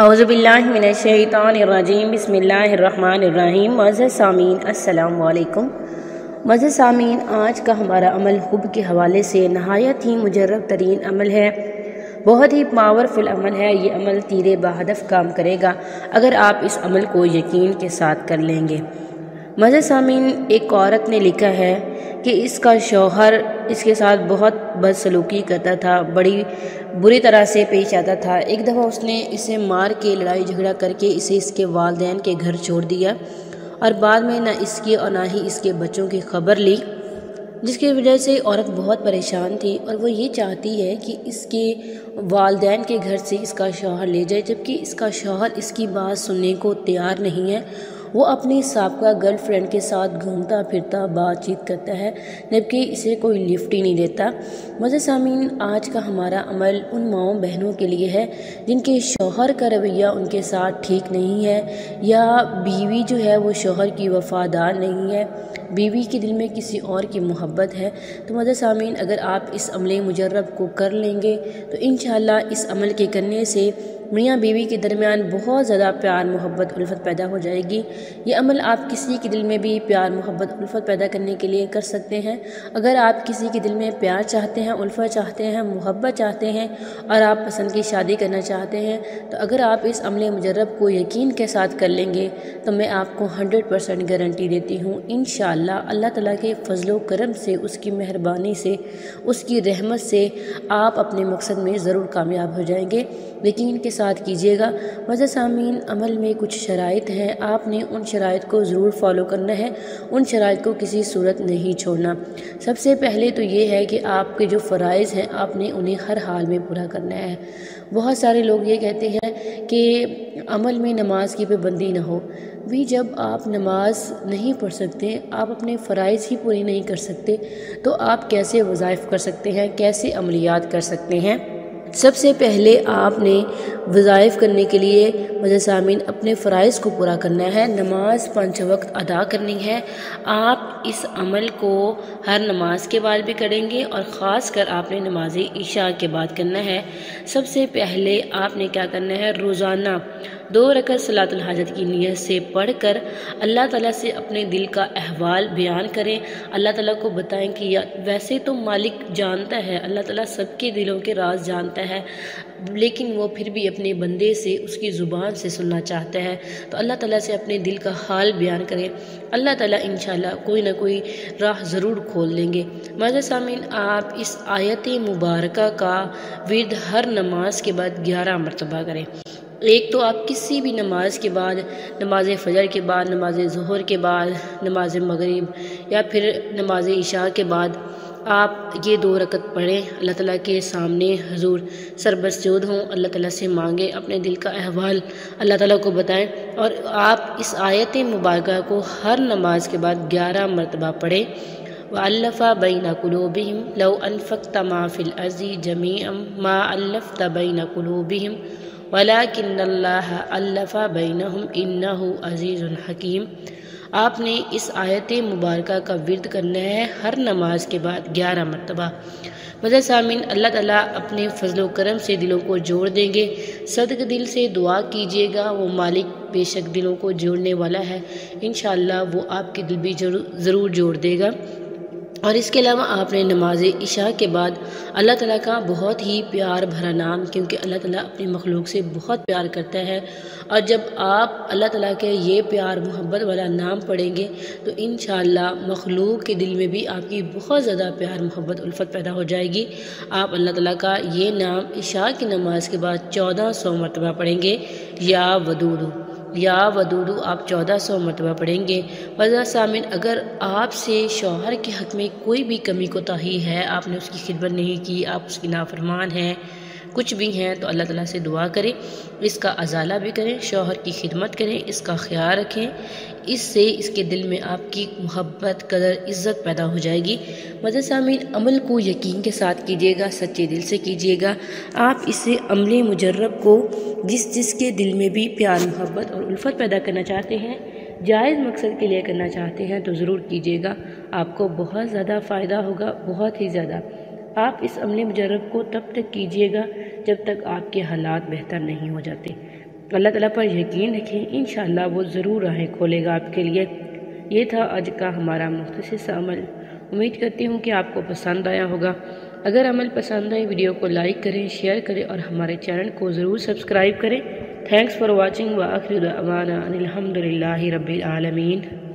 اعوذ باللہ من الشیطان الرجیم بسم اللہ الرحمن الرحیم۔ معزز سامعین السلام علیکم۔ معزز سامعین، آج کا ہمارا عمل حب کے حوالے سے نہایت ہی مجرب ترین عمل ہے، بہت ہی پاورفل عمل ہے۔ یہ عمل تیر بہدف کام کرے گا اگر آپ اس عمل کو یقین کے ساتھ کر لیں گے۔ معزز سامعین، ایک عورت نے لکھا ہے کہ اس کا شوہر اس کے ساتھ بہت بدسلوکی کرتا تھا، بڑی بری طرح سے پیش آتا تھا۔ ایک دفعہ اس نے اسے مار کے لڑائی جھگڑا کر کے اسے اس کے والدین کے گھر چھوڑ دیا اور بعد میں نہ اس کی اور نہ ہی اس کے بچوں کی خبر لی، جس کی وجہ سے عورت بہت پریشان تھی اور وہ یہ چاہتی ہے کہ اس کے والدین کے گھر سے اس کا شوہر لے جائے، جبکہ اس کا شوہر اس کی بات سننے کو تیار نہیں ہے۔ وہ اپنی سابقہ گرل فرینڈ کے ساتھ گھومتا پھرتا بات چیت کرتا ہے، جبکہ اسے کوئی لفٹ ہی نہیں دیتا۔ معزز سامعین، آج کا ہمارا عمل ان ماؤں بہنوں کے لیے ہے جن کے شوہر کا رویہ ان کے ساتھ ٹھیک نہیں ہے، یا بیوی جو ہے وہ شوہر کی وفادار نہیں ہے، بیوی کے دل میں کسی اور کی محبت ہے۔ تو معزز سامعین، اگر آپ اس عمل مجرب کو کر لیں گے تو انشاءاللہ اس عمل کے کرنے سے میاں بیوی کے درمیان بہت زیادہ پیار محبت الفت پیدا ہو جائے گی۔ یہ عمل آپ کسی کے دل میں بھی پیار محبت الفت پیدا کرنے کے لیے کر سکتے ہیں۔ اگر آپ کسی کے دل میں پیار چاہتے ہیں، الفت چاہتے ہیں، محبت چاہتے ہیں اور آپ پسند کی شادی کرنا چاہتے ہیں، تو اگر آپ اس عمل مجرب کو یقین کے ساتھ کر لیں گے تو میں آپ کو 100% گارنٹی دیتی ہوں، انشاءاللہ اللہ تعالیٰ کے فضل و کرم سے، اس کی مہربانی سے، اس کی رحمت سے آپ اپنے مقصد میں ضرور کامیاب ہو جائیں گے۔ یقین کے ساتھ کیجیے گا۔ معزز سامعین، عمل میں کچھ شرائط ہیں، آپ نے ان شرائط کو ضرور فالو کرنا ہے، ان شرائط کو کسی صورت نہیں چھوڑنا۔ سب سے پہلے تو یہ ہے کہ آپ کے جو فرائض ہیں آپ نے انہیں ہر حال میں پورا کرنا ہے۔ بہت سارے لوگ یہ کہتے ہیں کہ عمل میں نماز کی پابندی نہ ہو۔ بھی جب آپ نماز نہیں پڑھ سکتے، آپ اپنے فرائض ہی پوری نہیں کر سکتے، تو آپ کیسے وظائف کر سکتے ہیں، کیسے عملیات کر سکتے ہیں؟ سب سے پہلے آپ نے وظائف کرنے کے لیے معزز سامعین اپنے فرائض کو پورا کرنا ہے، نماز 5 وقت ادا کرنی ہے۔ آپ اس عمل کو ہر نماز کے بعد بھی کریں گے اور خاص کر آپ نے نماز عشاء کے بعد کرنا ہے۔ سب سے پہلے آپ نے کیا کرنا ہے، روزانہ 2 رکعت صلاۃ الحاجت کی نیت سے پڑھ کر اللہ تعالیٰ سے اپنے دل کا احوال بیان کریں، اللہ تعالیٰ کو بتائیں کہ ویسے تو مالک جانتا ہے، اللہ تعالیٰ سب کے دلوں کے راز جانتا ہے، لیکن وہ پھر بھی اپنے بندے سے اس کی زبان سے سننا چاہتا ہے، تو اللہ تعالیٰ سے اپنے دل کا حال بیان کریں، اللہ تعالیٰ انشاءاللہ کوئی نہ کوئی راہ ضرور کھول دیں گے۔ معزز سامعین، آپ اس آیت مبارکہ کا ورد ہر نماز کے بعد 11 مرتبہ کریں۔ ایک تو آپ کسی بھی نماز کے بعد، نماز فجر کے بعد، نماز ظہر کے بعد، نماز مغرب یا پھر نماز عشاء کے بعد آپ یہ 2 رکعت پڑھیں، اللہ تعالیٰ کے سامنے حضور سربسجود ہوں، اللہ تعالیٰ سے مانگیں، اپنے دل کا احوال اللہ تعالیٰ کو بتائیں، اور آپ اس آیت مبارکہ کو ہر نماز کے بعد 11 مرتبہ پڑھیں۔ وَأَلَّفَ بَيْنَ قُلُوبِهِمْ لَوْ أَنفَقْتَ مَا فِي الْأَرْضِ جَمِيعًا مَا أَلَّفْتَ بَيْنَ قُلُوبِهِمْ وَلَكِنَّ اللَّهَ أَلَّفَ بَيْنَهُمْ إِنَّهُ عَزِيزٌ حَكِيمٌ۔ آپ نے اس آیت مبارکہ کا ورد کرنا ہے ہر نماز کے بعد 11 مرتبہ۔ معزز سامعین، اللہ تعالیٰ اپنے فضل و کرم سے دلوں کو جوڑ دیں گے۔ صدق دل سے دعا کیجیے گا، وہ مالک بے شک دلوں کو جوڑنے والا ہے، انشاءاللہ وہ آپ کے دل بھی ضرور جوڑ دے گا۔ اور اس کے علاوہ آپ نے نماز عشاء کے بعد اللہ تعالیٰ کا بہت ہی پیار بھرا نام، کیونکہ اللہ تعالیٰ اپنی مخلوق سے بہت پیار کرتا ہے، اور جب آپ اللہ تعالیٰ کے یہ پیار محبت والا نام پڑھیں گے تو انشاءاللہ مخلوق کے دل میں بھی آپ کی بہت زیادہ پیار محبت الفت پیدا ہو جائے گی۔ آپ اللہ تعالیٰ کا یہ نام عشاء کی نماز کے بعد 1400 مرتبہ پڑھیں گے، یا ودودو، یا ودودو آپ 1400 مرتبہ پڑھیں گے۔ معزز سامعین، اگر آپ سے شوہر کے حق میں کوئی بھی کمی کوتاہی ہے، آپ نے اس کی خدمت نہیں کی، آپ اس کی نافرمان ہیں، کچھ بھی ہیں، تو اللہ تعالیٰ سے دعا کریں، اس کا ازالہ بھی کریں، شوہر کی خدمت کریں، اس کا خیال رکھیں، اس سے اس کے دل میں آپ کی محبت، قدر، عزت پیدا ہو جائے گی۔ معزز سامعین، عمل کو یقین کے ساتھ کیجیے گا، سچے دل سے کیجیے گا۔ آپ اسے عمل مجرب کو جس کے دل میں بھی پیار محبت اور الفت پیدا کرنا چاہتے ہیں، جائز مقصد کے لیے کرنا چاہتے ہیں، تو ضرور کیجیے گا، آپ کو بہت زیادہ فائدہ ہوگا، بہت ہی زیادہ۔ آپ اس عمل مجرب کو تب تک کیجیے گا جب تک آپ کے حالات بہتر نہیں ہو جاتے۔ اللہ تعالیٰ پر یقین رکھیں، انشاءاللہ وہ ضرور راہیں کھولے گا آپ کے لیے۔ یہ تھا آج کا ہمارا مختصر سا عمل۔ امید کرتی ہوں کہ آپ کو پسند آیا ہوگا۔ اگر عمل پسند آئے ویڈیو کو لائک کریں، شیئر کریں اور ہمارے چینل کو ضرور سبسکرائب کریں۔ تھینکس فار واچنگ وآخر دعوانا ان الحمدللہ رب العالمین۔